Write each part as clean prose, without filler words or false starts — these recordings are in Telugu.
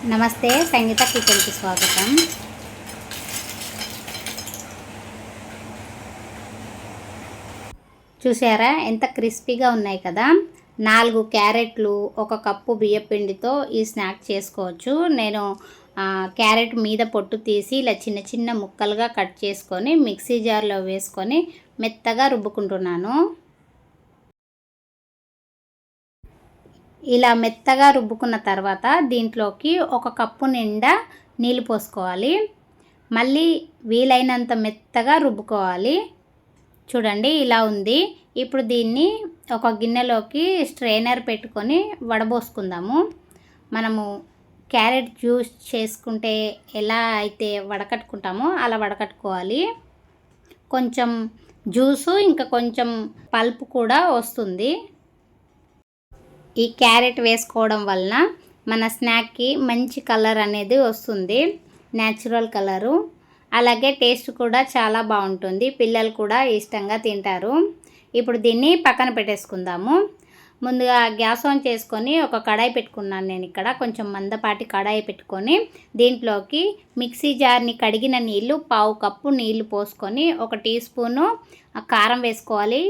నమస్తే, సంగీత కిచెన్కి స్వాగతం. చూసారా ఎంత క్రిస్పీగా ఉన్నాయి కదా. 4 క్యారెట్లు, 1 కప్పు బియ్యపిండితో ఈ స్నాక్ చేసుకోవచ్చు. నేను క్యారెట్ మీద పొట్టు తీసి ఇలా చిన్న చిన్న ముక్కలుగా కట్ చేసుకొని మిక్సీ జార్లో వేసుకొని మెత్తగా రుబ్బుకుంటున్నాను. ఇలా మెత్తగా రుబ్బుకున్న తర్వాత దీంట్లోకి 1 కప్పు నిండా నీళ్ళు పోసుకోవాలి. మళ్ళీ వీలైనంత మెత్తగా రుబ్బుకోవాలి. చూడండి ఇలా ఉంది. ఇప్పుడు దీన్ని ఒక గిన్నెలోకి స్ట్రైనర్ పెట్టుకొని వడబోసుకుందాము. మనము క్యారెట్ జ్యూస్ చేసుకుంటే ఎలా అయితే వడకట్టుకుంటామో అలా వడకట్టుకోవాలి. కొంచెం జ్యూసు ఇంకా కొంచెం పల్ప్ కూడా వస్తుంది. ఈ క్యారెట్ వేసుకోవడం వలన మన స్నాక్కి మంచి కలర్ అనేది వస్తుంది, న్యాచురల్ కలరు. అలాగే టేస్ట్ కూడా చాలా బాగుంటుంది, పిల్లలు కూడా ఇష్టంగా తింటారు. ఇప్పుడు దీన్ని పక్కన పెట్టేసుకుందాము. ముందుగా గ్యాస్ ఆన్ చేసుకొని ఒక కడాయి పెట్టుకున్నాను. నేను ఇక్కడ కొంచెం మందపాటి కడాయి పెట్టుకొని దీంట్లోకి మిక్సీ జార్ని కడిగిన నీళ్ళు 1/2 కప్పు నీళ్లు పోసుకొని 1 టీ స్పూను కారం వేసుకోవాలి.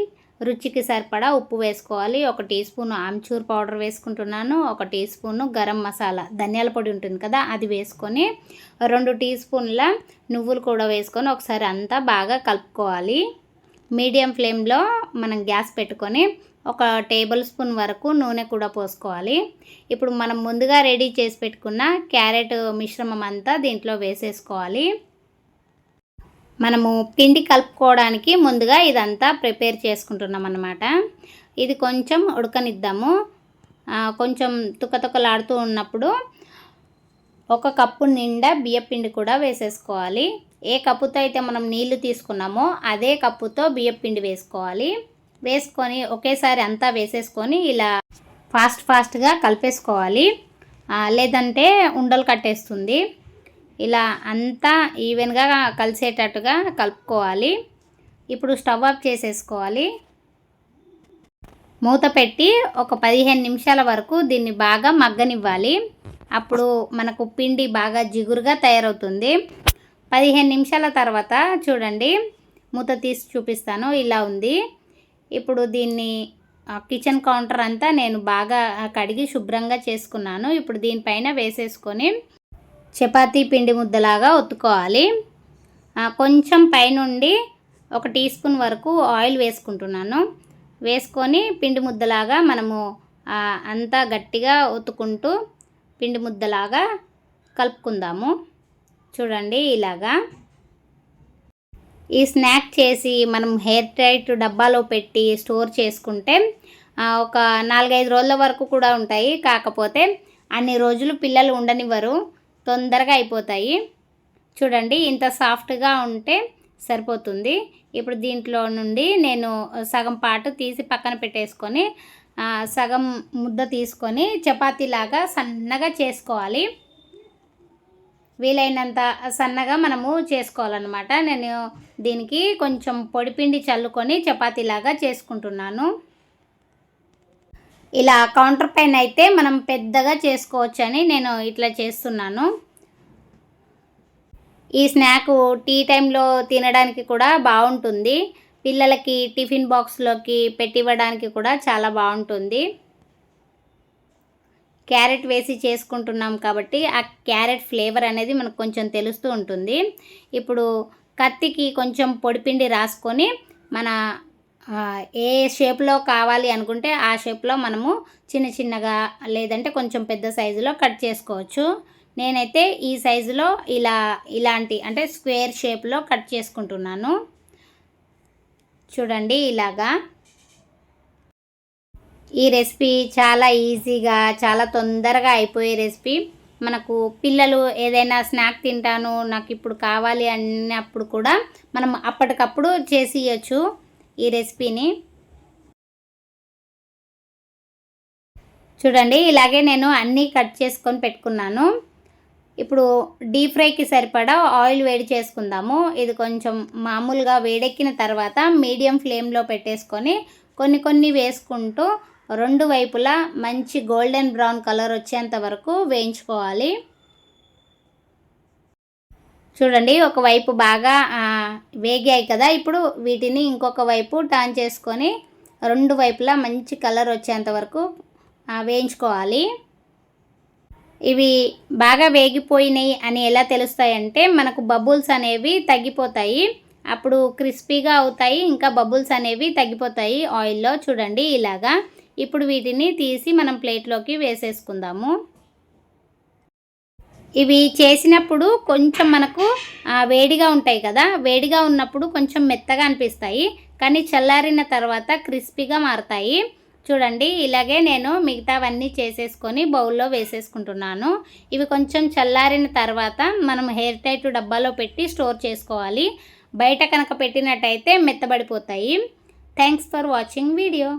రుచికి సరిపడా ఉప్పు వేసుకోవాలి. 1 టీ స్పూను ఆమ్చూర్ పౌడర్ వేసుకుంటున్నాను. 1 టీ స్పూను గరం మసాలా, ధనియాల పొడి ఉంటుంది కదా, అది వేసుకొని 2 టీ స్పూన్ల నువ్వులు కూడా వేసుకొని ఒకసారి అంతా బాగా కలుపుకోవాలి. మీడియం ఫ్లేమ్లో మనం గ్యాస్ పెట్టుకొని 1 టేబుల్ స్పూన్ వరకు నూనె కూడా పోసుకోవాలి. ఇప్పుడు మనం ముందుగా రెడీ చేసి పెట్టుకున్న క్యారెట్ మిశ్రమం అంతా దీంట్లో వేసేసుకోవాలి. మనము పిండి కలుపుకోవడానికి ముందుగా ఇదంతా ప్రిపేర్ చేసుకుంటున్నాం అన్నమాట. ఇది కొంచెం ఉడకనిద్దాము. కొంచెం తుక్కతుక్కలాడుతూ ఉన్నప్పుడు 1 కప్పు నిండా బియ్యపిండి కూడా వేసేసుకోవాలి. ఏ కప్పుతో అయితే మనం నీళ్లు తీసుకున్నామో అదే కప్పుతో బియ్యపిండి వేసుకోవాలి. వేసుకొని ఒకేసారి అంతా వేసేసుకొని ఇలా ఫాస్ట్గా కలిపేసుకోవాలి, లేదంటే ఉండలు కట్టేస్తుంది. ఇలా అంతా ఈవెన్గా కలిసేటట్టుగా కలుపుకోవాలి. ఇప్పుడు స్టవ్ ఆఫ్ చేసేసుకోవాలి. మూత పెట్టి ఒక 15 నిమిషాల వరకు దీన్ని బాగా మగ్గనివ్వాలి. అప్పుడు మనకు పిండి బాగా జిగురుగా తయారవుతుంది. 15 నిమిషాల తర్వాత చూడండి, మూత తీసి చూపిస్తాను. ఇలా ఉంది. ఇప్పుడు దీన్ని కిచెన్ కౌంటర్ అంతా నేను బాగా కడిగి శుభ్రంగా చేసుకున్నాను. ఇప్పుడు దీనిపైన వేసేసుకొని చపాతీ పిండి ముద్దలాగా ఒత్తుకోవాలి. కొంచెం పైనుండి 1 టీ స్పూన్ వరకు ఆయిల్ వేసుకుంటున్నాను. వేసుకొని పిండి ముద్దలాగా మనము అంతా గట్టిగా ఒత్తుకుంటూ పిండి ముద్దలాగా కలుపుకుందాము. చూడండి ఇలాగా. ఈ స్నాక్ చేసి మనం హెయిర్ టైట్ డబ్బాలో పెట్టి స్టోర్ చేసుకుంటే ఒక 4-5 రోజుల వరకు కూడా ఉంటాయి. కాకపోతే అన్ని రోజులు పిల్లలు ఉండనివ్వరు, తొందరగా అయిపోతాయి. చూడండి ఇంత సాఫ్ట్గా ఉంటే సరిపోతుంది. ఇప్పుడు దీంట్లో నుండి నేను సగం పాటు తీసి పక్కన పెట్టేసుకొని సగం ముద్ద తీసుకొని చపాతీలాగా సన్నగా చేసుకోవాలి. వీలైనంత సన్నగా మనము చేసుకోవాలన్నమాట. నేను దీనికి కొంచెం పొడిపిండి చల్లుకొని చపాతీలాగా చేసుకుంటున్నాను. ఇలా కౌంటర్ పైన అయితే మనం పెద్దగా చేసుకోవచ్చని నేను ఇట్లా చేస్తున్నాను. ఈ స్నాక్ టీ టైంలో తినడానికి కూడా బాగుంటుంది. పిల్లలకి టిఫిన్ బాక్స్లోకి పెట్టివ్వడానికి కూడా చాలా బాగుంటుంది. క్యారెట్ వేసి చేసుకుంటున్నాం కాబట్టి ఆ క్యారెట్ ఫ్లేవర్ అనేది మనకు కొంచెం తెలుస్తూ ఉంటుంది. ఇప్పుడు కత్తికి కొంచెం పొడిపిండి రాసుకొని మన ఏ షేప్లో కావాలి అనుకుంటే ఆ షేప్లో మనము చిన్న చిన్నగా లేదంటే కొంచెం పెద్ద సైజులో కట్ చేసుకోవచ్చు. నేనైతే ఈ సైజులో ఇలాంటి అంటే స్క్వేర్ షేప్లో కట్ చేసుకుంటున్నాను. చూడండి ఇలాగా. ఈ రెసిపీ చాలా ఈజీగా చాలా తొందరగా అయిపోయే రెసిపీ. మనకు పిల్లలు ఏదైనా స్నాక్ తింటాను నాకు ఇప్పుడు కావాలి అన్నప్పుడు కూడా మనం అప్పటికప్పుడు చేసి ఇవ్వచ్చు ఈ రెసిపీని. చూడండి ఇలాగే నేను అన్నీ కట్ చేసుకొని పెట్టుకున్నాను. ఇప్పుడు డీప్ ఫ్రైకి సరిపడా ఆయిల్ వేడి చేసుకుందాము. ఇది కొంచెం మామూలుగా వేడెక్కిన తర్వాత మీడియం ఫ్లేమ్లో పెట్టేసుకొని కొన్ని వేసుకుంటూ 2 వైపులా మంచి గోల్డెన్ బ్రౌన్ కలర్ వచ్చేంత వరకు వేయించుకోవాలి. చూడండి ఒకవైపు బాగా వేగాయి కదా. ఇప్పుడు వీటిని ఇంకొక వైపు టర్న్ చేసుకొని రెండు వైపులా మంచి కలర్ వచ్చేంత వరకు వేయించుకోవాలి. ఇవి బాగా వేగిపోయినాయి అని ఎలా తెలుస్తాయంటే మనకు బబుల్స్ అనేవి తగ్గిపోతాయి. అప్పుడు క్రిస్పీగా అవుతాయి, ఇంకా బబుల్స్ అనేవి తగ్గిపోతాయి ఆయిల్లో. చూడండి ఇలాగా. ఇప్పుడు వీటిని తీసి మనం ప్లేట్లోకి వేసేసుకుందాము. ఇవి చేసినప్పుడు కొంచెం మనకు వేడిగా ఉంటాయి కదా. వేడిగా ఉన్నప్పుడు కొంచెం మెత్తగా అనిపిస్తాయి, కానీ చల్లారిన తర్వాత క్రిస్పీగా మారుతాయి. చూడండి ఇలాగే నేను మిగతావన్నీ చేసేసుకొని బౌల్లో వేసేసుకుంటున్నాను. ఇవి కొంచెం చల్లారిన తర్వాత మనం ఎయిర్ టైట్ డబ్బాలో పెట్టి స్టోర్ చేసుకోవాలి. బయట కనుక పెట్టినట్టయితే మెత్తబడిపోతాయి. Thanks for watching video.